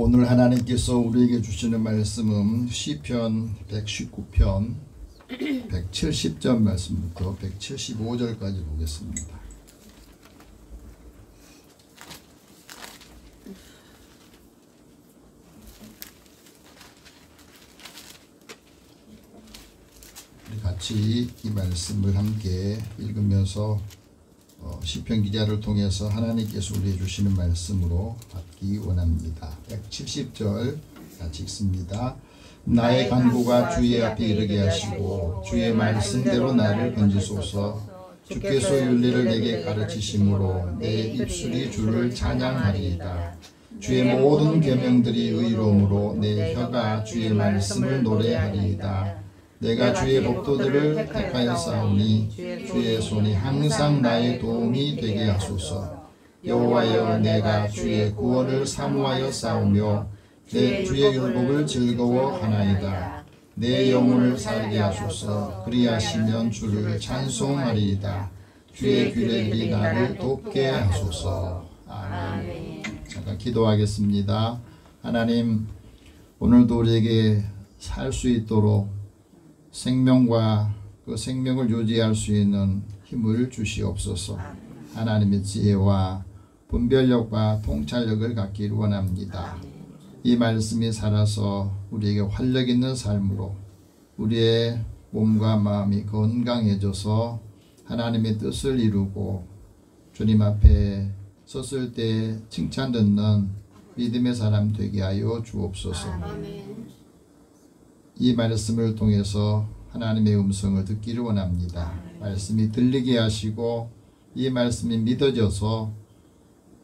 오늘 하나님께서 우리에게 주시는 말씀은 시편 119편 170절 말씀부터 175절까지 보겠습니다. 우리 같이 이 말씀을 함께 읽으면서 시편 기자를 통해서 하나님께서 우리에게 주시는 말씀으로 받기 원합니다. 170절 같이 읽습니다. 나의 간구가 주의 앞에 이르게 하시고 주의 말씀대로 나를 건지소서. 주께서 윤리를 내게 가르치심으로 내 입술이 주를 찬양하리이다. 주의 모든 계명들이 의로움으로 내 혀가 주의 말씀을 노래하리이다. 내가 주의 법도들을 택하여 싸우니 주의 손이 항상 나의 도움이 되게 하소서. 여호와여, 내가 주의 구원을 사모하여 싸우며 내 주의 율법을 즐거워하나이다. 내 영혼을 살게 하소서. 그리하시면 주를 찬송하리이다. 주의 규례들이 나를 돕게 하소서. 아멘. 잠깐 기도하겠습니다. 하나님, 오늘도 우리에게 살 수 있도록 생명과 그 생명을 유지할 수 있는 힘을 주시옵소서. 하나님의 지혜와 분별력과 통찰력을 갖기를 원합니다. 이 말씀이 살아서 우리에게 활력 있는 삶으로 우리의 몸과 마음이 건강해져서 하나님의 뜻을 이루고 주님 앞에 섰을 때 칭찬 듣는 믿음의 사람 되게 하여 주옵소서. 이 말씀을 통해서 하나님의 음성을 듣기를 원합니다. 말씀이 들리게 하시고 이 말씀이 믿어져서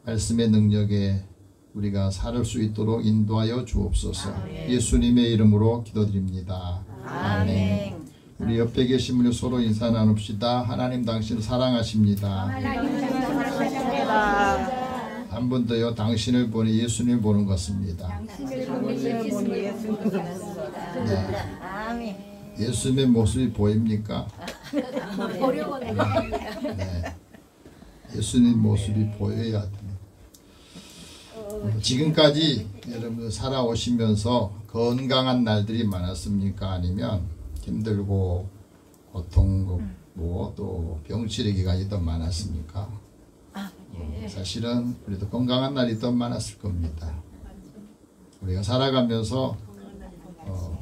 말씀의 능력에 우리가 살 수 있도록 인도하여 주옵소서. 예수님의 이름으로 기도드립니다. 아멘. 우리 옆에 계신 분이 서로 인사 나눕시다. 하나님 당신을 사랑하십니다. 한 번 더요. 당신을 보니 예수님을 보는 것입니다. 네. 예수님의 모습이 보입니까? 네. 예수님 모습이 보여야 됩니다. 지금까지 여러분 살아오시면서 건강한 날들이 많았습니까? 아니면 힘들고 고통고 또 병치레 기간이 더 많았습니까? 사실은 그래도 건강한 날이 더 많았을 겁니다. 우리가 살아가면서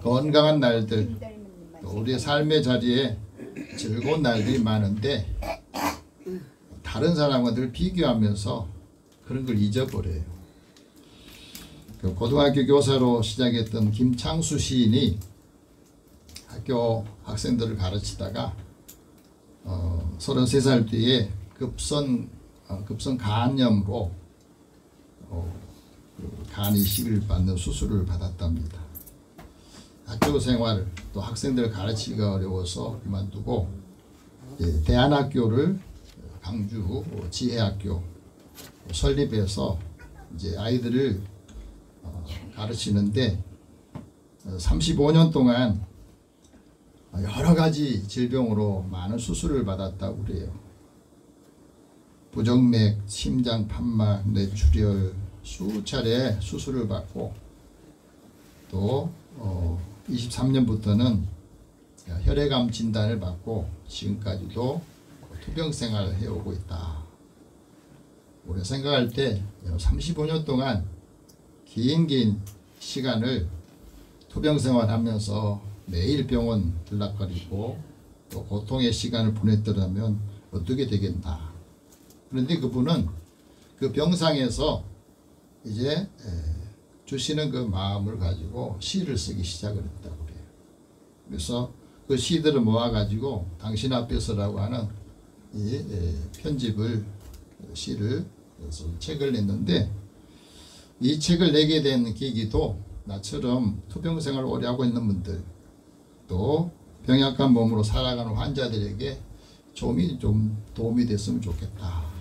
건강한 날들, 또 우리의 삶의 자리에 즐거운 날들이 많은데 다른 사람과 늘 비교하면서 그런 걸 잊어버려요. 고등학교 교사로 시작했던 김창수 시인이 학교 학생들을 가르치다가 33살 뒤에 급성 간염으로 간 이식을 받는 수술을 받았답니다. 학교 생활 또 학생들을 가르치기가 어려워서 그만두고 대안학교를 강주 지혜학교 설립해서 이제 아이들을 가르치는데 35년 동안 여러 가지 질병으로 많은 수술을 받았다고 그래요. 부정맥, 심장 판막, 뇌출혈 수차례 수술을 받고 또 23년부터는 혈액암 진단을 받고 지금까지도 투병 생활을 해오고 있다. 우리가 생각할 때 35년 동안 긴 시간을 투병 생활하면서 매일 병원 들락거리고 또 고통의 시간을 보냈더라면 어떻게 되겠나. 그런데 그분은 그 병상에서 이제 주시는 그 마음을 가지고 시를 쓰기 시작을 했다고 그래요. 그래서 그 시들을 모아가지고 당신 앞에서라고 하는 이 편집을 시를 책을 냈는데 이 책을 내게 된 계기도 나처럼 투병 생활을 오래 하고 있는 분들 또 병약한 몸으로 살아가는 환자들에게 좀 도움이 됐으면 좋겠다.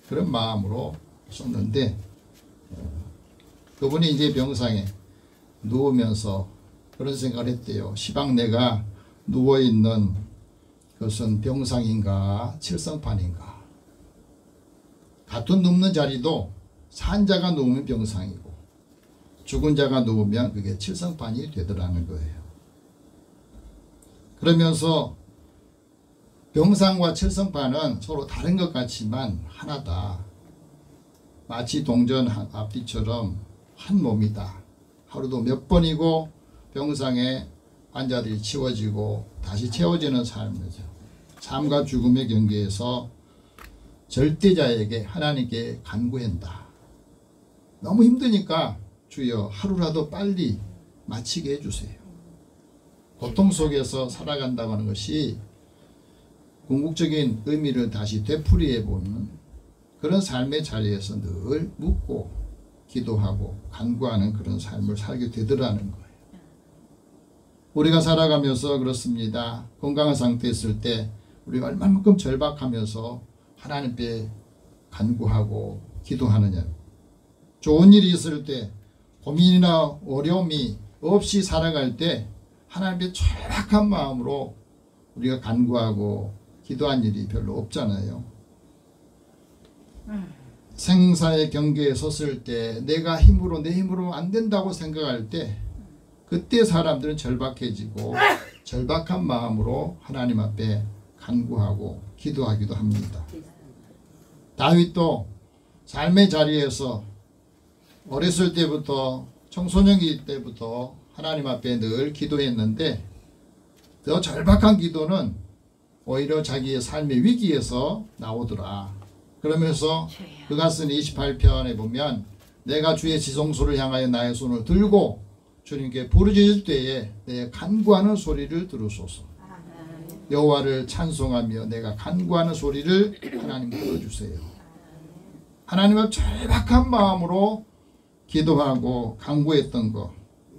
그런 마음으로 썼는데 그분이 이제 병상에 누우면서 그런 생각을 했대요. 시방 내가 누워있는 그것은 병상인가 칠성판인가. 같은 눕는 자리도 산자가 누우면 병상이고 죽은 자가 누우면 그게 칠성판이 되더라는 거예요. 그러면서 병상과 칠성판은 서로 다른 것 같지만 하나다. 마치 동전 앞뒤처럼 한 몸이다. 하루도 몇 번이고 병상에 환자들이 치워지고 다시 채워지는 삶이죠. 삶과 죽음의 경계에서 절대자에게 하나님께 간구한다. 너무 힘드니까 주여 하루라도 빨리 마치게 해주세요. 고통 속에서 살아간다고 하는 것이 궁극적인 의미를 다시 되풀이해보는 그런 삶의 자리에서 늘 묻고 기도하고 간구하는 그런 삶을 살게 되더라는 거예요. 우리가 살아가면서 그렇습니다. 건강한 상태에 있을 때 우리가 얼마만큼 절박하면서 하나님께 간구하고 기도하느냐. 좋은 일이 있을 때 고민이나 어려움이 없이 살아갈 때 하나님께 절박한 마음으로 우리가 간구하고 기도한 일이 별로 없잖아요. 생사의 경계에 섰을 때 내가 힘으로 내 힘으로 안 된다고 생각할 때 그때 사람들은 절박해지고 절박한 마음으로 하나님 앞에 간구하고 기도하기도 합니다. 다윗도 삶의 자리에서 어렸을 때부터 청소년기 때부터 하나님 앞에 늘 기도했는데 더 절박한 기도는 오히려 자기의 삶의 위기에서 나오더라. 그러면서 그가 쓴 28편에 보면 내가 주의 지성소를 향하여 나의 손을 들고 주님께 부르짖을 때에 내 간구하는 소리를 들으소서. 여호와를 찬송하며 내가 간구하는 소리를 하나님 들어주세요. 하나님을 절박한 마음으로 기도하고 간구했던 것.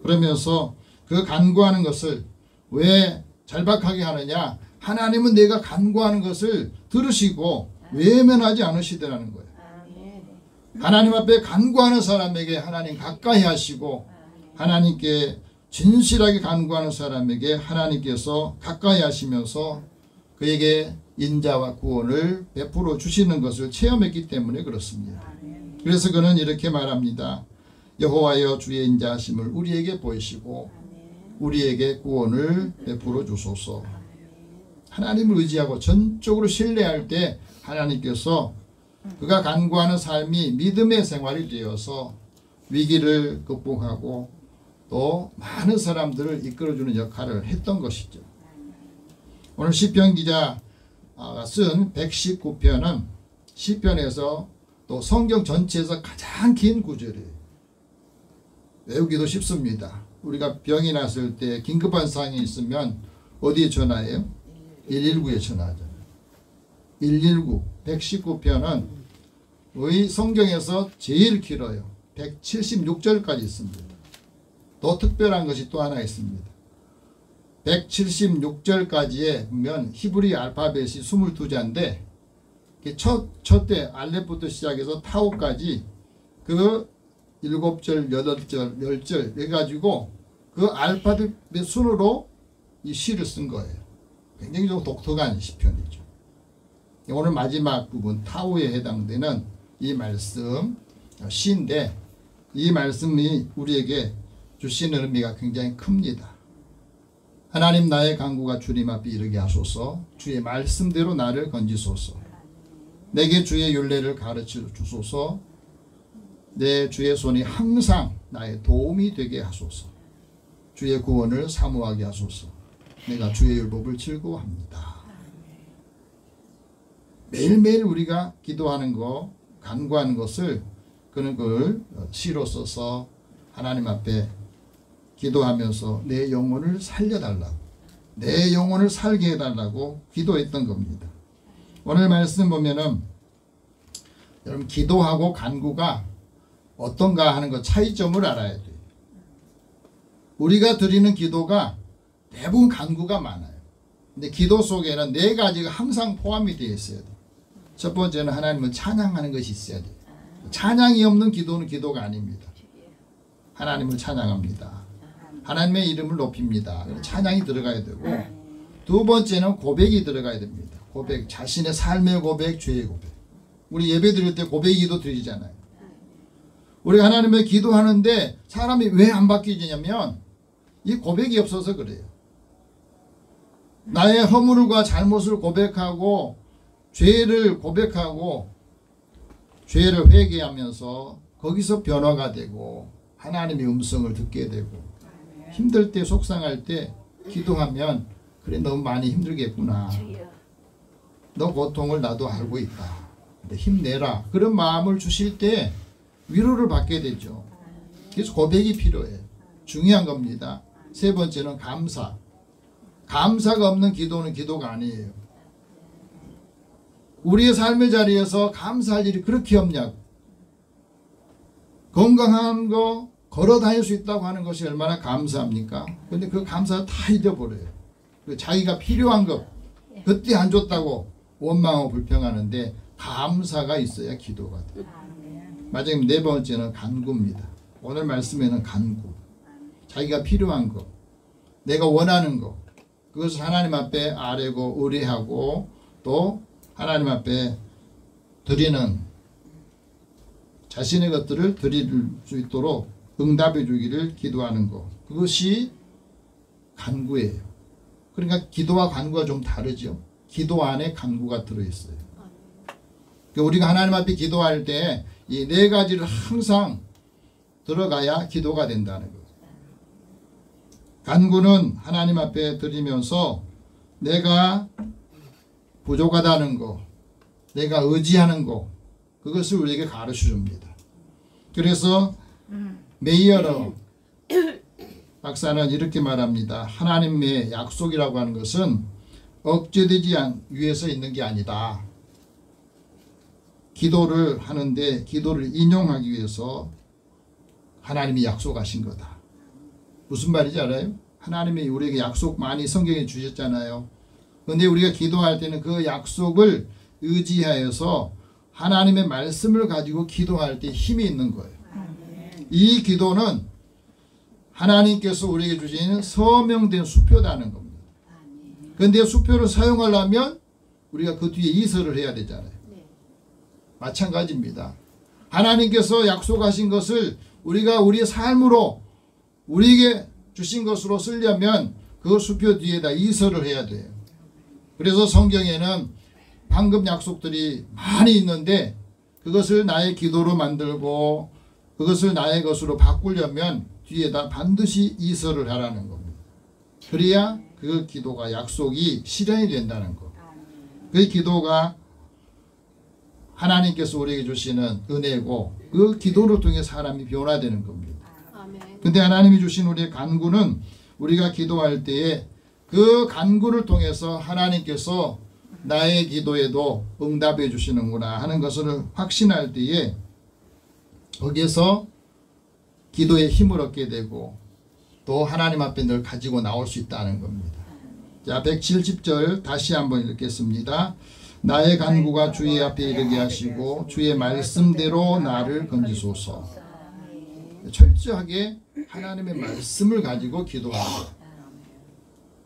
그러면서 그 간구하는 것을 왜 절박하게 하느냐. 하나님은 내가 간구하는 것을 들으시고 외면하지 않으시더라는 거예요. 하나님 앞에 간구하는 사람에게 하나님 가까이 하시고 하나님께 진실하게 간구하는 사람에게 하나님께서 가까이 하시면서 그에게 인자와 구원을 베풀어 주시는 것을 체험했기 때문에 그렇습니다. 그래서 그는 이렇게 말합니다. 여호와여 주의 인자하심을 우리에게 보이시고 우리에게 구원을 베풀어 주소서. 하나님을 의지하고 전적으로 신뢰할 때 하나님께서 그가 간구하는 삶이 믿음의 생활이 되어서 위기를 극복하고 또 많은 사람들을 이끌어주는 역할을 했던 것이죠. 오늘 시편 기자가 쓴 119편은 시편에서 또 성경 전체에서 가장 긴 구절이에요. 외우기도 쉽습니다. 우리가 병이 났을 때 긴급한 상황이 있으면 어디에 전화해요? 119에 전화하잖아요. 119, 119편은 의 성경에서 제일 길어요. 176절까지 있습니다. 더 특별한 것이 또 하나 있습니다. 176절까지에 보면 히브리 알파벳이 22자인데 첫째 알렙부터 시작해서 타오까지 그 7절, 8절, 10절 해가지고 그 알파벳 순으로 이 시를 쓴 거예요. 굉장히 좀 독특한 시편이죠. 오늘 마지막 부분 타오에 해당되는 이 말씀 시인데 이 말씀이 우리에게 주시는 의미가 굉장히 큽니다. 하나님 나의 간구가 주님 앞에 이르게 하소서. 주의 말씀대로 나를 건지소서. 내게 주의 율례를 가르쳐 주소서. 내 주의 손이 항상 나의 도움이 되게 하소서. 주의 구원을 사모하게 하소서. 내가 주의 율법을 즐거워합니다. 매일매일 우리가 기도하는 것, 간구하는 것을 그는 그걸 시로 써서 하나님 앞에 기도하면서 내 영혼을 살려달라고, 내 영혼을 살게 해달라고 기도했던 겁니다. 오늘 말씀 보면은 여러분 기도하고 간구가 어떤가 하는 것 차이점을 알아야 돼요. 우리가 드리는 기도가 대부분 간구가 많아요. 근데 기도 속에는 네 가지가 항상 포함이 되어 있어야 돼요. 첫 번째는 하나님을 찬양하는 것이 있어야 돼요. 찬양이 없는 기도는 기도가 아닙니다. 하나님을 찬양합니다. 하나님의 이름을 높입니다. 찬양이 들어가야 되고, 두 번째는 고백이 들어가야 됩니다. 고백, 자신의 삶의 고백, 죄의 고백. 우리 예배 드릴 때 고백 기도 드리잖아요. 우리가 하나님의 기도하는데 사람이 왜 안 바뀌냐면 이 고백이 없어서 그래요. 나의 허물과 잘못을 고백하고 죄를 고백하고 죄를 회개하면서 거기서 변화가 되고 하나님의 음성을 듣게 되고 힘들 때 속상할 때 기도하면 그래 너무 많이 힘들겠구나. 너 고통을 나도 알고 있다. 근데 힘내라. 그런 마음을 주실 때 위로를 받게 되죠. 그래서 고백이 필요해요. 중요한 겁니다. 세 번째는 감사. 감사가 없는 기도는 기도가 아니에요. 우리의 삶의 자리에서 감사할 일이 그렇게 없냐고. 건강한 거 걸어 다닐 수 있다고 하는 것이 얼마나 감사합니까? 근데 그 감사 다 잊어버려요. 자기가 필요한 것 그때 안 줬다고 원망하고 불평하는데 감사가 있어야 기도가 돼요. 마지막 네 번째는 간구입니다. 오늘 말씀에는 간구. 자기가 필요한 것, 내가 원하는 것, 그것을 하나님 앞에 아뢰고 의뢰하고 또 하나님 앞에 드리는 자신의 것들을 드릴 수 있도록 응답해 주기를 기도하는 것. 그것이 간구예요. 그러니까 기도와 간구가 좀 다르죠. 기도 안에 간구가 들어있어요. 우리가 하나님 앞에 기도할 때 이 네 가지를 항상 들어가야 기도가 된다는 거예요. 간구는 하나님 앞에 드리면서 내가 부족하다는 거, 내가 의지하는 거, 그것을 우리에게 가르쳐 줍니다. 그래서 메이어러 박사는 이렇게 말합니다. 하나님의 약속이라고 하는 것은 억제되지 위해서 있는 게 아니다. 기도를 하는데 기도를 인용하기 위해서 하나님이 약속하신 거다. 무슨 말인지 알아요? 하나님이 우리에게 약속 많이 성경에 주셨잖아요. 그런데 우리가 기도할 때는 그 약속을 의지하여서 하나님의 말씀을 가지고 기도할 때 힘이 있는 거예요. 이 기도는 하나님께서 우리에게 주신 서명된 수표다는 겁니다. 그런데 수표를 사용하려면 우리가 그 뒤에 이설을 해야 되잖아요. 마찬가지입니다. 하나님께서 약속하신 것을 우리가 우리의 삶으로 우리에게 주신 것으로 쓰려면 그 수표 뒤에다 이설을 해야 돼요. 그래서 성경에는 방금 약속들이 많이 있는데 그것을 나의 기도로 만들고 그것을 나의 것으로 바꾸려면 뒤에다 반드시 이설을 하라는 겁니다. 그래야 그 기도가 약속이 실현이 된다는 것. 그 기도가 하나님께서 우리에게 주시는 은혜고 그 기도를 통해 사람이 변화되는 겁니다. 근데 하나님이 주신 우리의 간구는 우리가 기도할 때에 그 간구를 통해서 하나님께서 나의 기도에도 응답해 주시는구나 하는 것을 확신할 때에 거기에서 기도의 힘을 얻게 되고 또 하나님 앞에 늘 가지고 나올 수 있다는 겁니다. 자, 170절 다시 한번 읽겠습니다. 나의 간구가 주의 앞에 이르게 하시고 주의 말씀대로 나를 건지소서. 철저하게 하나님의 말씀을 가지고 기도하는 것.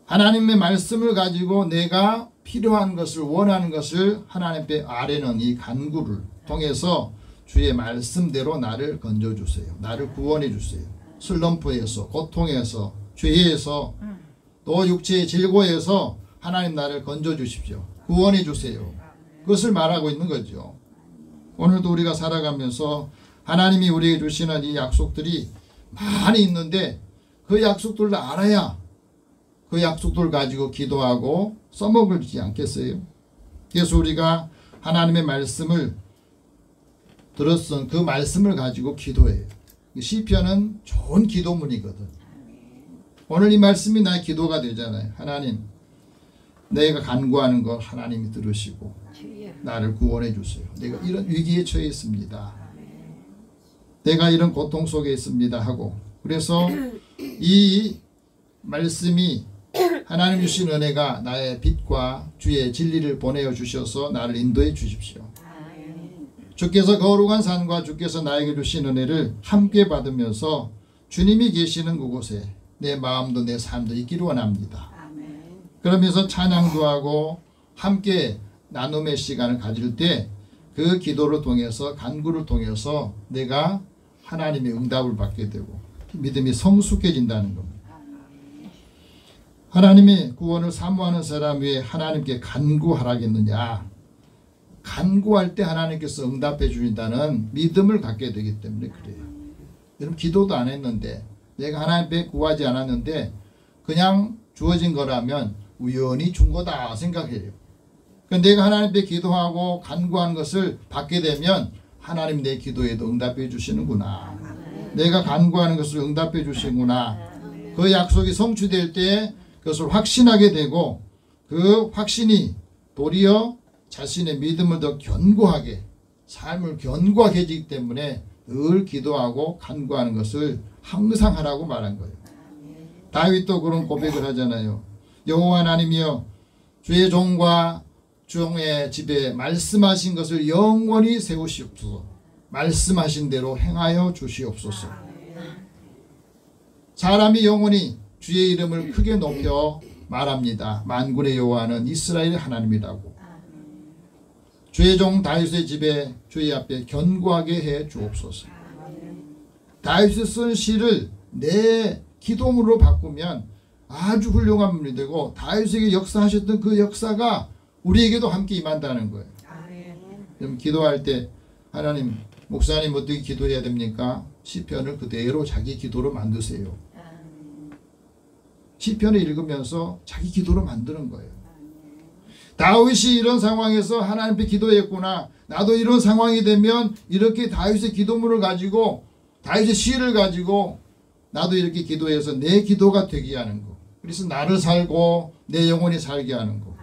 하나님의 말씀을 가지고 내가 필요한 것을 원하는 것을 하나님 앞에 아뢰는 이 간구를 통해서 주의 말씀대로 나를 건져주세요. 나를 구원해 주세요. 슬럼프에서 고통에서 죄에서 또 육체의 질고에서 하나님 나를 건져주십시오. 구원해 주세요. 그것을 말하고 있는 거죠. 오늘도 우리가 살아가면서 하나님이 우리에게 주시는 이 약속들이 많이 있는데 그 약속들을 알아야 그 약속들을 가지고 기도하고 써먹지 않겠어요? 그래서 우리가 하나님의 말씀을 들었던 그 말씀을 가지고 기도해요. 시편은 좋은 기도문이거든. 오늘 이 말씀이 나의 기도가 되잖아요. 하나님, 내가 간구하는 것 하나님이 들으시고 나를 구원해 주세요. 내가 이런 위기에 처해 있습니다. 내가 이런 고통 속에 있습니다 하고, 그래서 이 말씀이 하나님 주신 은혜가 나의 빛과 주의 진리를 보내어 주셔서 나를 인도해 주십시오. 주께서 거룩한 산과 주께서 나에게 주신 은혜를 함께 받으면서 주님이 계시는 그곳에 내 마음도 내 삶도 있기를 원합니다. 그러면서 찬양도 하고 함께 나눔의 시간을 가질 때 그 기도를 통해서 간구를 통해서 내가 하나님의 응답을 받게 되고 믿음이 성숙해진다는 겁니다. 하나님의 구원을 사모하는 사람 위에 하나님께 간구하라겠느냐. 간구할 때 하나님께서 응답해 주신다는 믿음을 갖게 되기 때문에 그래요. 여러분 기도도 안 했는데 내가 하나님께 구하지 않았는데 그냥 주어진 거라면 우연히 준 거다 생각해요. 그러니까 내가 하나님께 기도하고 간구한 것을 받게 되면 하나님 내 기도에도 응답해 주시는구나. 내가 간구하는 것을 응답해 주시는구나. 그 약속이 성취될 때 그것을 확신하게 되고 그 확신이 도리어 자신의 믿음을 더 견고하게 삶을 견고하게 해지기 때문에 늘 기도하고 간구하는 것을 항상 하라고 말한 거예요. 다윗도 그런 고백을 하잖아요. 여호와 하나님이여 주의 종과 종의 집에 말씀하신 것을 영원히 세우시옵소서. 말씀하신 대로 행하여 주시옵소서. 사람이 영원히 주의 이름을 크게 높여 말합니다. 만군의 여호와는 이스라엘의 하나님이라고. 주의 종 다윗의 집에 주의 앞에 견고하게 해 주옵소서. 다윗이 쓴 시를 내 기도문으로 바꾸면 아주 훌륭한 분이 되고 다윗에게 역사하셨던 그 역사가 우리에게도 함께 임한다는 거예요. 그럼 기도할 때 하나님 목사님 어떻게 기도해야 됩니까? 시편을 그대로 자기 기도로 만드세요. 시편을 읽으면서 자기 기도로 만드는 거예요. 다윗이 이런 상황에서 하나님께 기도했구나. 나도 이런 상황이 되면 이렇게 다윗의 기도문을 가지고 다윗의 시를 가지고 나도 이렇게 기도해서 내 기도가 되게 하는 거. 그래서 나를 살고 내 영혼이 살게 하는 거.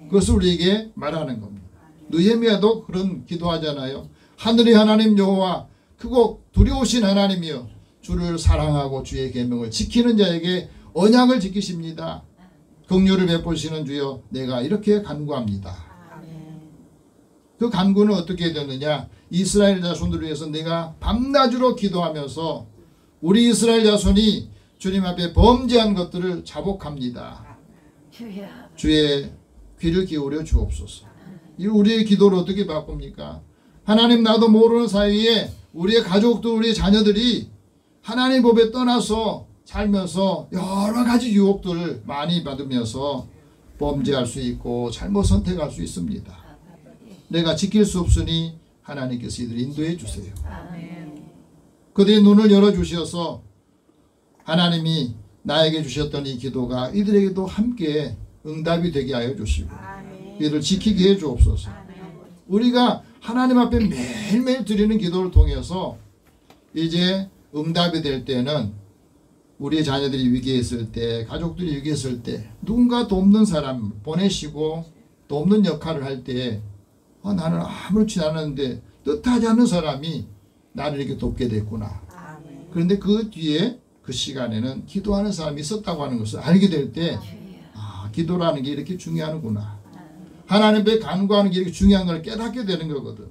그것을 우리에게 말하는 겁니다. 느헤미야도 그런 기도하잖아요. 하늘의 하나님 여호와 크고 두려우신 하나님이여 주를 사랑하고 주의 계명을 지키는 자에게 언약을 지키십니다. 긍휼을 베푸시는 주여 내가 이렇게 간구합니다. 그 간구는 어떻게 되느냐. 이스라엘 자손들을 위해서 내가 밤낮으로 기도하면서 우리 이스라엘 자손이 주님 앞에 범죄한 것들을 자복합니다. 주의 귀를 기울여 주옵소서. 이 우리의 기도를 어떻게 바꿉니까? 하나님 나도 모르는 사이에 우리의 가족들 우리의 자녀들이 하나님 법에 떠나서 살면서 여러 가지 유혹들을 많이 받으면서 범죄할 수 있고 잘못 선택할 수 있습니다. 내가 지킬 수 없으니 하나님께서 이들을 인도해 주세요. 그들의 눈을 열어주셔서 하나님이 나에게 주셨던 이 기도가 이들에게도 함께 응답이 되게 하여 주시고 이들을 지키게 해 주옵소서. 우리가 하나님 앞에 매일매일 드리는 기도를 통해서 이제 응답이 될 때는 우리의 자녀들이 위기에 있을 때 가족들이 위기에 있을 때 누군가 돕는 사람 보내시고 돕는 역할을 할 때 나는 아무렇지 않았는데 뜻하지 않는 사람이 나를 이렇게 돕게 됐구나. 그런데 그 뒤에 그 시간에는 기도하는 사람이 있었다고 하는 것을 알게 될 때 기도라는 게 이렇게 중요하구나. 하나님 앞에 간구하는 게 이렇게 중요한 걸 깨닫게 되는 거거든.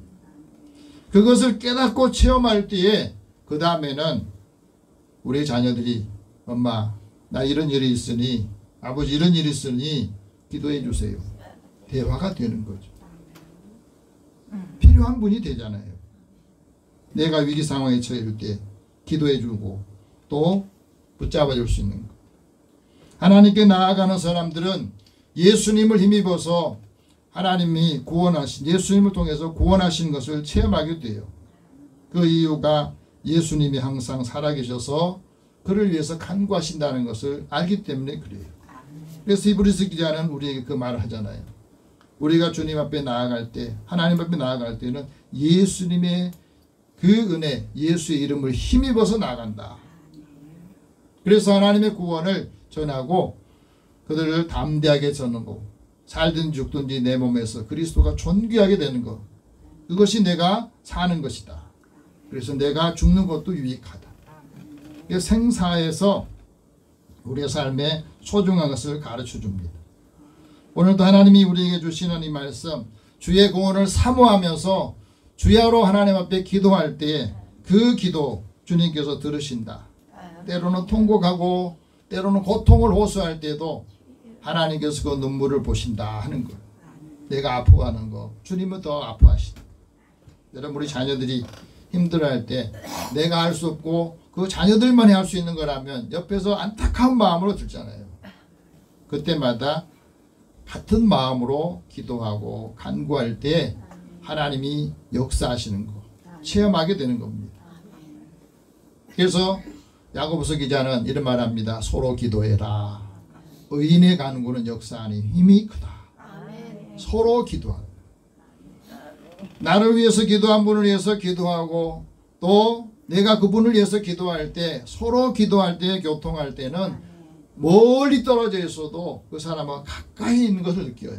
그것을 깨닫고 체험할 때에 그 다음에는 우리 자녀들이 엄마 나 이런 일이 있으니 아버지 이런 일이 있으니 기도해 주세요. 대화가 되는 거죠. 필요한 분이 되잖아요. 내가 위기 상황에 처할 때 기도해 주고 또 붙잡아 줄 수 있는 것. 하나님께 나아가는 사람들은 예수님을 힘입어서 하나님이 구원하신 예수님을 통해서 구원하신 것을 체험하게 돼요. 그 이유가 예수님이 항상 살아계셔서 그를 위해서 간구하신다는 것을 알기 때문에 그래요. 그래서 히브리서 기자는 우리에게 그 말을 하잖아요. 우리가 주님 앞에 나아갈 때 하나님 앞에 나아갈 때는 예수님의 그 은혜 예수의 이름을 힘입어서 나아간다. 그래서 하나님의 구원을 전하고 그들을 담대하게 전하고 살든 죽든지 내 몸에서 그리스도가 존귀하게 되는 것. 그것이 내가 사는 것이다. 그래서 내가 죽는 것도 유익하다. 생사에서 우리의 삶에 소중한 것을 가르쳐 줍니다. 오늘도 하나님이 우리에게 주시는 이 말씀 주의 구원을 사모하면서 주야로 하나님 앞에 기도할 때 그 기도 주님께서 들으신다. 때로는 통곡하고 때로는 고통을 호소할 때도 하나님께서 그 눈물을 보신다 하는 것. 내가 아파하는 거 주님은 더 아파하신다. 여러분 우리 자녀들이 힘들어할 때 내가 할 수 없고 그 자녀들만이 할 수 있는 거라면 옆에서 안타까운 마음으로 들잖아요. 그때마다 같은 마음으로 기도하고 간구할 때 하나님이 역사하시는 거 체험하게 되는 겁니다. 그래서 야고보서 기자는 이런 말합니다. 서로 기도해라. 의인의 간구는 역사하니 힘이 크다. 서로 기도하라. 나를 위해서 기도한 분을 위해서 기도하고 또 내가 그분을 위해서 기도할 때 서로 기도할 때 교통할 때는 멀리 떨어져 있어도 그 사람과 가까이 있는 것을 느껴요.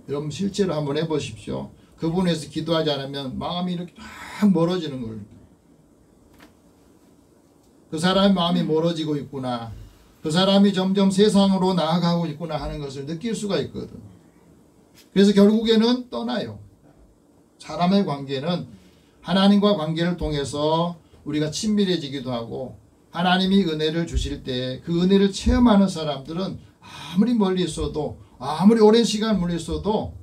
여러분 실제로 한번 해보십시오. 그분을 위해서 기도하지 않으면 마음이 이렇게 막 멀어지는 걸 느껴요. 그 사람의 마음이 멀어지고 있구나. 그 사람이 점점 세상으로 나아가고 있구나 하는 것을 느낄 수가 있거든. 그래서 결국에는 떠나요. 사람의 관계는 하나님과 관계를 통해서 우리가 친밀해지기도 하고 하나님이 은혜를 주실 때 그 은혜를 체험하는 사람들은 아무리 멀리 있어도 아무리 오랜 시간 멀리 있어도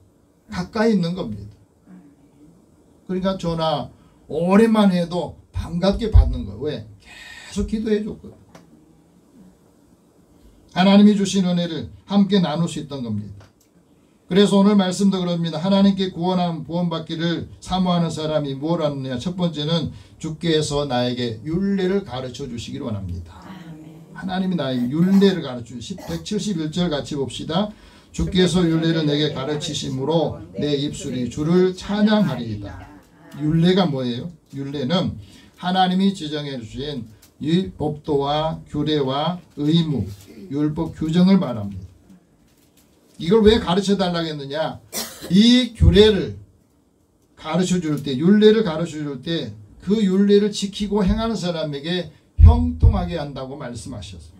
가까이 있는 겁니다. 그러니까 전화 오랜만에 해도 반갑게 받는 거예요. 왜? 계속 기도해 줬거든. 하나님이 주신 은혜를 함께 나눌 수 있던 겁니다. 그래서 오늘 말씀도 그럽니다. 하나님께 구원받기를 사모하는 사람이 뭘 하느냐. 첫 번째는 주께서 나에게 율례를 가르쳐 주시기를 원합니다. 하나님이 나에게 율례를 가르쳐 주시 171절 같이 봅시다. 주께서 율례를 내게 가르치심으로 내 입술이 주를 찬양하리이다. 율례가 뭐예요? 율례는 하나님이 지정해 주신 이 법도와 규례와 의무, 율법 규정을 말합니다. 이걸 왜 가르쳐 달라고 했느냐? 이 규례를 가르쳐 줄 때, 율례를 가르쳐 줄 때 그 율례를 지키고 행하는 사람에게 형통하게 한다고 말씀하셨어요.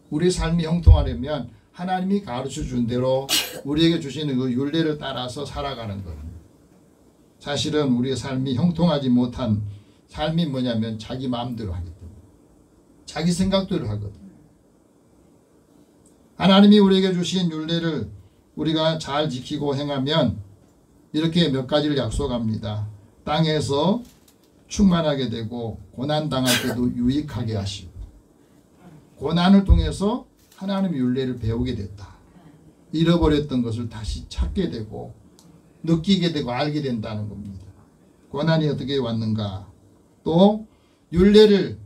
우리 삶이 형통하려면 하나님이 가르쳐 준 대로 우리에게 주시는 그 율례를 따라서 살아가는 거예요. 사실은 우리의 삶이 형통하지 못한 삶이 뭐냐면 자기 마음대로 하기 때문에 자기 생각대로 하거든. 하나님이 우리에게 주신 율례를 우리가 잘 지키고 행하면 이렇게 몇 가지를 약속합니다. 땅에서 충만하게 되고 고난당할 때도 유익하게 하시고 고난을 통해서 하나님의 율례를 배우게 됐다. 잃어버렸던 것을 다시 찾게 되고 느끼게 되고 알게 된다는 겁니다. 고난이 어떻게 왔는가. 또 율례를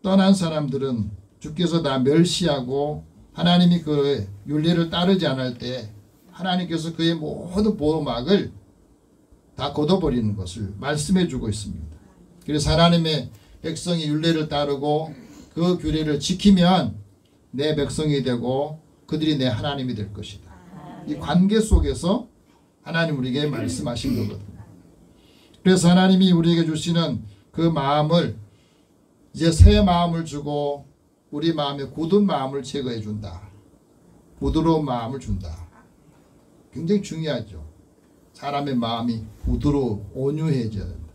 떠난 사람들은 주께서 다 멸시하고 하나님이 그 율례를 따르지 않을 때 하나님께서 그의 모든 보호막을 다 걷어버리는 것을 말씀해 주고 있습니다. 그래서 하나님의 백성이 율례를 따르고 그 규례를 지키면 내 백성이 되고 그들이 내 하나님이 될 것이다. 이 관계 속에서 하나님 우리에게 말씀하신 거거든요. 그래서 하나님이 우리에게 주시는 그 마음을 이제 새 마음을 주고 우리 마음에 굳은 마음을 제거해 준다. 부드러운 마음을 준다. 굉장히 중요하죠. 사람의 마음이 부드러워 온유해져야 된다.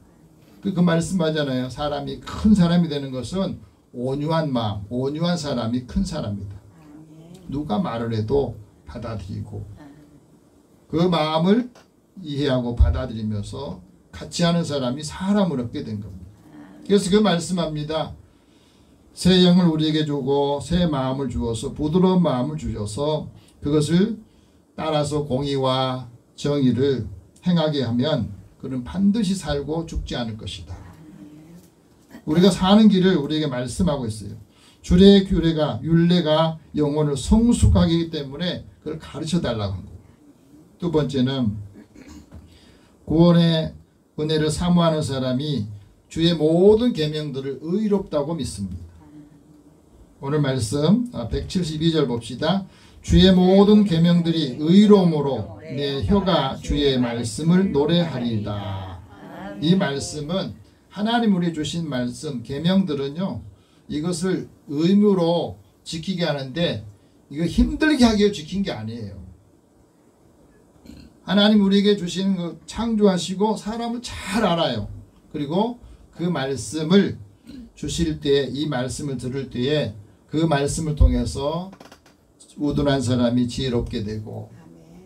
그 말씀하잖아요. 사람이 큰 사람이 되는 것은 온유한 마음, 온유한 사람이 큰 사람이다. 누가 말을 해도 받아들이고 그 마음을 이해하고 받아들이면서 같이 하는 사람이 사람을 얻게 된 겁니다. 그래서 그 말씀합니다. 새 영을 우리에게 주고 새 마음을 주어서 부드러운 마음을 주셔서 그것을 따라서 공의와 정의를 행하게 하면 그는 반드시 살고 죽지 않을 것이다. 우리가 사는 길을 우리에게 말씀하고 있어요. 주의 규례가 율례가 영혼을 성숙하게 하기 때문에 그걸 가르쳐 달라고 한 거예요. 두 번째는 구원의 은혜를 사모하는 사람이 주의 모든 계명들을 의롭다고 믿습니다. 오늘 말씀 172절 봅시다. 주의 모든 계명들이 의로움으로 내 혀가 주의 말씀을 노래하리이다. 이 말씀은 하나님 우리 주신 말씀 계명들은요. 이것을 의무로 지키게 하는데 이거 힘들게 하기 위해 지킨 게 아니에요. 하나님 우리에게 주시는 거 창조하시고 사람을 잘 알아요. 그리고 그 말씀을 주실 때 이 말씀을 들을 때에 그 말씀을 통해서 우둔한 사람이 지혜롭게 되고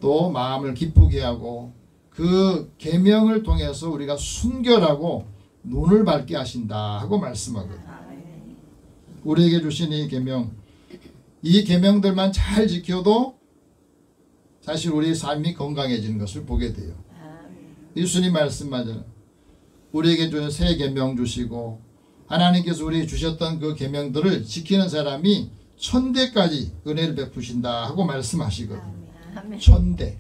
또 마음을 기쁘게 하고 그 계명을 통해서 우리가 순결하고 눈을 밝게 하신다 하고 말씀하거든요. 우리에게 주신 이 계명, 이 계명들만 잘 지켜도 사실 우리의 삶이 건강해지는 것을 보게 돼요. 예수님 말씀하잖아요. 우리에게 주는 새 계명 주시고 하나님께서 우리에게 주셨던 그 계명들을 지키는 사람이 천대까지 은혜를 베푸신다 하고 말씀하시거든요. 천대.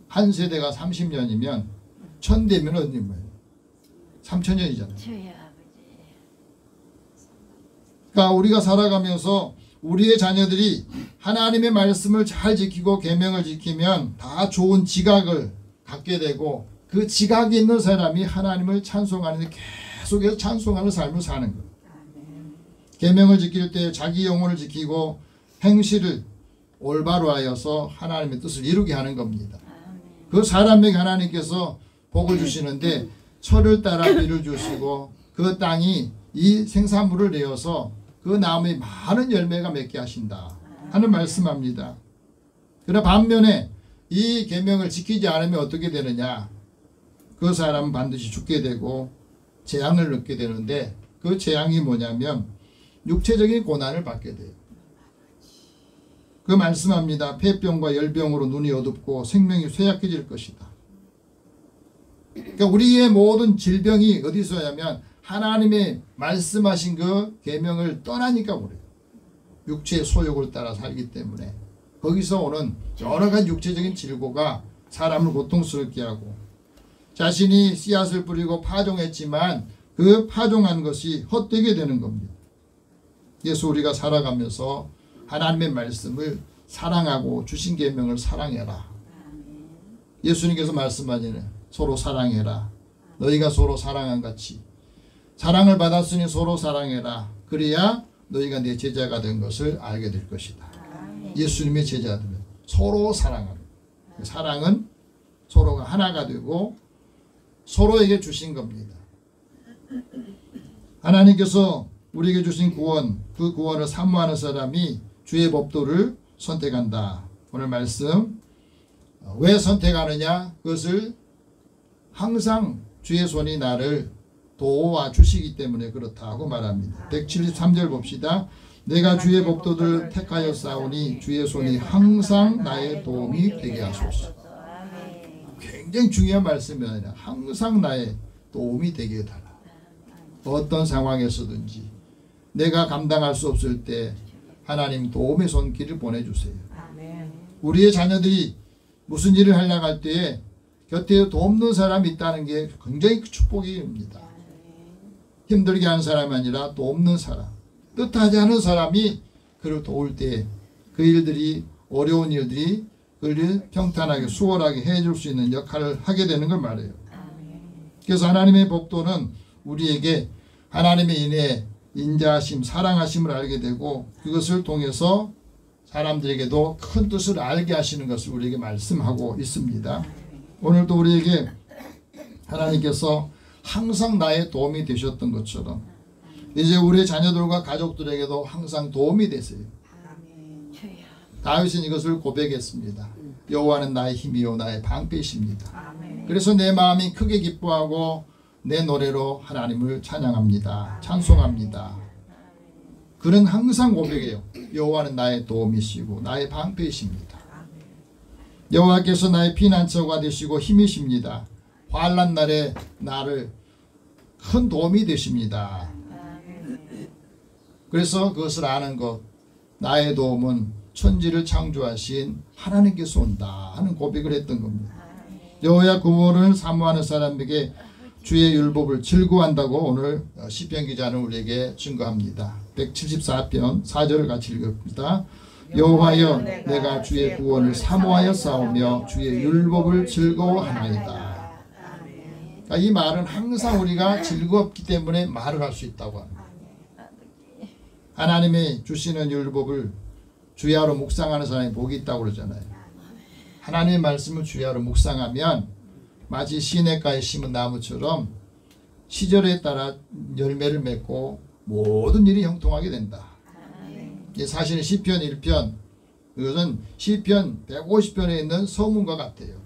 한 세대가 30년이면 천대면 어디 뭐예요? 3000년이잖아요. 그러니까 우리가 살아가면서 우리의 자녀들이 하나님의 말씀을 잘 지키고 계명을 지키면 다 좋은 지각을 갖게 되고 그 지각이 있는 사람이 하나님을 찬송하는데 계속해서 찬송하는 삶을 사는 거예요. 계명을 지킬 때 자기 영혼을 지키고 행실을 올바로 하여서 하나님의 뜻을 이루게 하는 겁니다. 그 사람에게 하나님께서 복을 주시는데 철을 따라 비를 주시고 그 땅이 이 생산물을 내어서 그 나무에 많은 열매가 맺게 하신다 하는 말씀합니다. 그러나 반면에 이 계명을 지키지 않으면 어떻게 되느냐? 그 사람은 반드시 죽게 되고 재앙을 얻게 되는데 그 재앙이 뭐냐면 육체적인 고난을 받게 돼요. 그 말씀합니다. 폐병과 열병으로 눈이 어둡고 생명이 쇠약해질 것이다. 그러니까 우리의 모든 질병이 어디서 오냐면 하나님의 말씀하신 그 계명을 떠나니까 그래요. 육체의 소욕을 따라 살기 때문에 거기서 오는 여러 가지 육체적인 질고가 사람을 고통스럽게 하고 자신이 씨앗을 뿌리고 파종했지만 그 파종한 것이 헛되게 되는 겁니다. 그래서 우리가 살아가면서 하나님의 말씀을 사랑하고 주신 계명을 사랑해라. 예수님께서 말씀하시네. 서로 사랑해라. 너희가 서로 사랑한 같이 사랑을 받았으니 서로 사랑해라. 그래야 너희가 내 제자가 된 것을 알게 될 것이다. 예수님의 제자들은 서로 사랑하는 사랑은 서로가 하나가 되고 서로에게 주신 겁니다. 하나님께서 우리에게 주신 구원, 그 구원을 사모하는 사람이 주의 법도를 선택한다. 오늘 말씀 왜 선택하느냐? 그것을 항상 주의 손이 나를 도와주시기 때문에 그렇다고 말합니다. 173절 봅시다. 내가 주의 법도를 택하여 싸우니 주의 손이 항상 나의 도움이 되게 하소서. 굉장히 중요한 말씀이에요. 항상 나의 도움이 되게 해달라. 어떤 상황에서든지 내가 감당할 수 없을 때 하나님 도움의 손길을 보내주세요. 우리의 자녀들이 무슨 일을 하려고 할 때에 곁에 돕는 사람이 있다는 게 굉장히 축복입니다. 힘들게 하는 사람이 아니라 돕는 사람, 뜻하지 않은 사람이 그를 도울 때 그 일들이 어려운 일들이 그를 평탄하게 수월하게 해줄 수 있는 역할을 하게 되는 걸 말해요. 그래서 하나님의 법도는 우리에게 하나님의 인애, 인자하심, 사랑하심을 알게 되고 그것을 통해서 사람들에게도 큰 뜻을 알게 하시는 것을 우리에게 말씀하고 있습니다. 오늘도 우리에게 하나님께서 항상 나의 도움이 되셨던 것처럼 이제 우리 자녀들과 가족들에게도 항상 도움이 되세요. 다윗은 이것을 고백했습니다. 여호와는 나의 힘이요 나의 방패이십니다. 그래서 내 마음이 크게 기뻐하고 내 노래로 하나님을 찬양합니다. 찬송합니다. 그는 항상 고백해요. 여호와는 나의 도움이시고 나의 방패이십니다. 여호와께서 나의 피난처가 되시고 힘이십니다. 환난 날에 나를 큰 도움이 되십니다. 그래서 그것을 아는 것, 나의 도움은 천지를 창조하신 하나님께서 온다 하는 고백을 했던 겁니다. 여호와 구원을 사모하는 사람에게 주의 율법을 즐거워한다고 오늘 시편 기자는 우리에게 증거합니다. 174편 4절을 같이 읽읍니다. 여호와여 내가 주의 구원을 사모하여 싸우며 주의 율법을 즐거워하나이다. 그러니까 이 말은 항상 우리가 즐겁기 때문에 말을 할 수 있다고 합니다. 하나님이 주시는 율법을 주야로 묵상하는 사람이 복이 있다고 그러잖아요. 하나님의 말씀을 주야로 묵상하면 마치 시냇가에 심은 나무처럼 시절에 따라 열매를 맺고 모든 일이 형통하게 된다. 사실은 시편 1편, 이것은 시편 150편에 있는 서문과 같아요.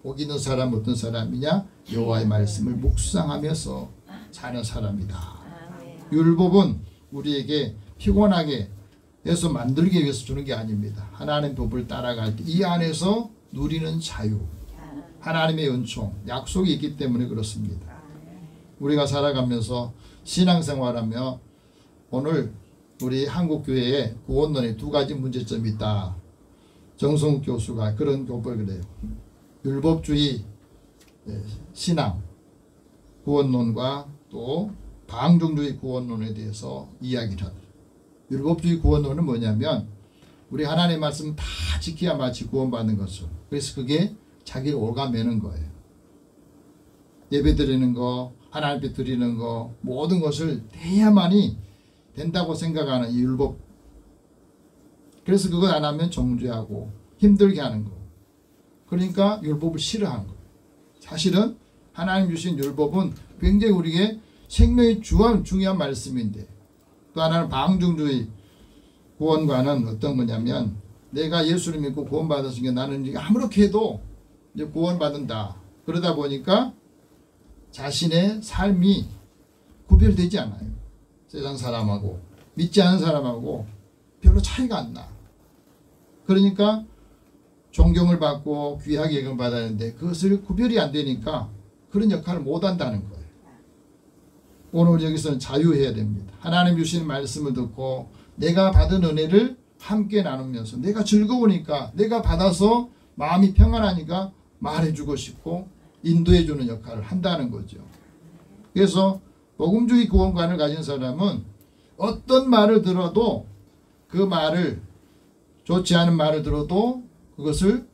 복 있는 사람 어떤 사람이냐? 여호와의 말씀을 묵상하면서 사는 사람이다. 율법은 우리에게 피곤하게 해서 만들기 위해서 주는 게 아닙니다. 하나님의 법을 따라갈 때 이 안에서 누리는 자유, 하나님의 은총, 약속이 있기 때문에 그렇습니다. 우리가 살아가면서 신앙생활하며 오늘 우리 한국교회에 구원론에 두 가지 문제점이 있다. 정성욱 교수가 그런 교법을 그래요. 율법주의 신앙 구원론과 또 방종주의 구원론에 대해서 이야기를 하다. 율법주의 구원론은 뭐냐면 우리 하나님의 말씀 다 지켜야 마치 구원받는 것을. 그래서 그게 자기를 올가매는 거예요. 예배 드리는 거, 하나님 앞에 드리는 거, 모든 것을 해야만이 된다고 생각하는 이 율법. 그래서 그걸 안 하면 정죄하고 힘들게 하는 거. 그러니까 율법을 싫어하는 거예요. 사실은 하나님 주신 율법은 굉장히 우리에게 생명의 중요한 말씀인데, 또 하나는 방종주의 구원과는 어떤 거냐면 내가 예수를 믿고 구원받았으니까 나는 이제 아무렇게 해도 이제 구원받는다. 그러다 보니까 자신의 삶이 구별되지 않아요. 세상 사람하고 믿지 않은 사람하고 별로 차이가 안 나. 그러니까 존경을 받고 귀하게 여김을 받아야 하는데 그것을 구별이 안 되니까 그런 역할을 못 한다는 거예요. 오늘 여기서는 자유해야 됩니다. 하나님 주시는 말씀을 듣고 내가 받은 은혜를 함께 나누면서 내가 즐거우니까 내가 받아서 마음이 평안하니까 말해주고 싶고 인도해주는 역할을 한다는 거죠. 그래서 복음주의 구원관을 가진 사람은 어떤 말을 들어도 그 말을 좋지 않은 말을 들어도 그것을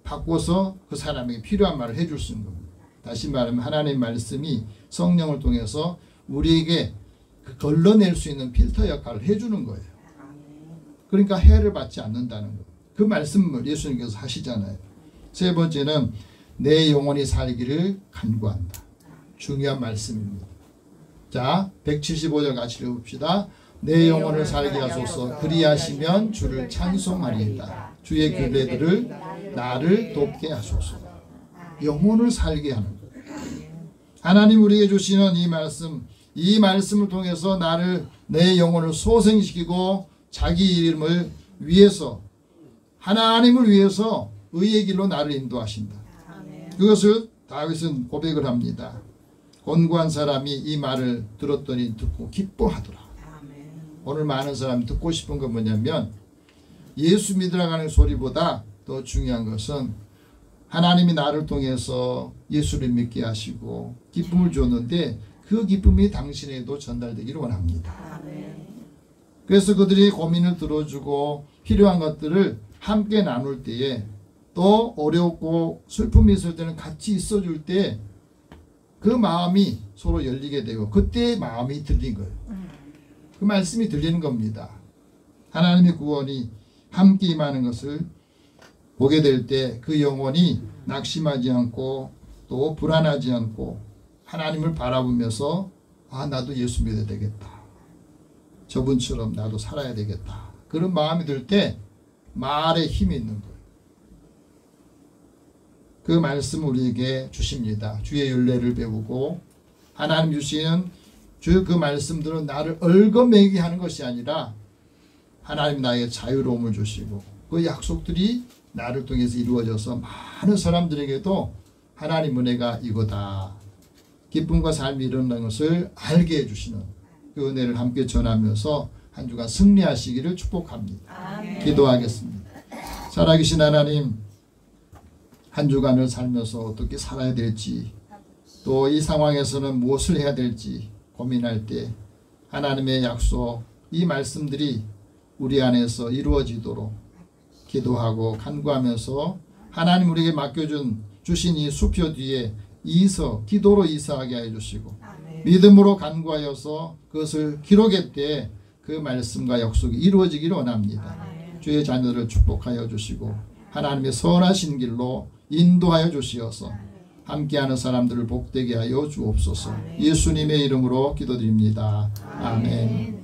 바꿔서 그 사람에게 필요한 말을 해줄 수 있는 겁니다. 다시 말하면 하나님의 말씀이 성령을 통해서 우리에게 걸러낼 수 있는 필터 역할을 해주는 거예요. 그러니까 해를 받지 않는다는 거예요. 그 말씀을 예수님께서 하시잖아요. 세 번째는 내 영혼이 살기를 간구한다. 중요한 말씀입니다. 자, 175절 같이 읽어봅시다. 내 영혼을 살게 하소서. 그리하시면 주를 찬송하리이다. 주의 규례들을 나를 돕게 하소서. 영혼을 살게 하는 거예요. 하나님 우리에게 주시는 이 말씀을 통해서 내 영혼을 소생시키고 자기 이름을 위해서 하나님을 위해서 의의 길로 나를 인도하신다. 그것을 다윗은 고백을 합니다. 곤고한 사람이 이 말을 들었더니 듣고 기뻐하더라. 오늘 많은 사람이 듣고 싶은 건 뭐냐면 예수 믿으라고 하는 소리보다 더 중요한 것은 하나님이 나를 통해서 예수를 믿게 하시고 기쁨을 줬는데 그 기쁨이 당신에게도 전달되기를 원합니다. 그래서 그들이 고민을 들어주고 필요한 것들을 함께 나눌 때에 또 어렵고 슬픔이 있을 때는 같이 있어줄 때 그 마음이 서로 열리게 되고 그때 마음이 들린 거예요. 그 말씀이 들리는 겁니다. 하나님의 구원이 함께 임하는 것을 보게 될 때 그 영혼이 낙심하지 않고 또 불안하지 않고 하나님을 바라보면서 나도 예수 믿어야 되겠다. 저분처럼 나도 살아야 되겠다. 그런 마음이 들 때 말에 힘이 있는 거예요. 그 말씀 우리에게 주십니다. 주의 율례를 배우고 하나님 주시는 주 그 말씀들은 나를 얽어매게 하는 것이 아니라 하나님 나에게 자유로움을 주시고 그 약속들이 나를 통해서 이루어져서 많은 사람들에게도 하나님 은혜가 이거다. 기쁨과 삶이 일어나는 것을 알게 해주시는 그 은혜를 함께 전하면서 한 주간 승리하시기를 축복합니다. 아멘. 기도하겠습니다. 살아계신 하나님, 한 주간을 살면서 어떻게 살아야 될지 또 이 상황에서는 무엇을 해야 될지 고민할 때 하나님의 약속, 이 말씀들이 우리 안에서 이루어지도록 기도하고 간구하면서 하나님 우리에게 주신 이 수표 뒤에 기도로 이사하게 해주시고 믿음으로 간구하여서 그것을 기록할 때 그 말씀과 약속이 이루어지기를 원합니다. 주의 자녀들을 축복하여 주시고 하나님의 선하신 길로 인도하여 주시어서 함께하는 사람들을 복되게 하여 주옵소서. 예수님의 이름으로 기도드립니다. 아멘.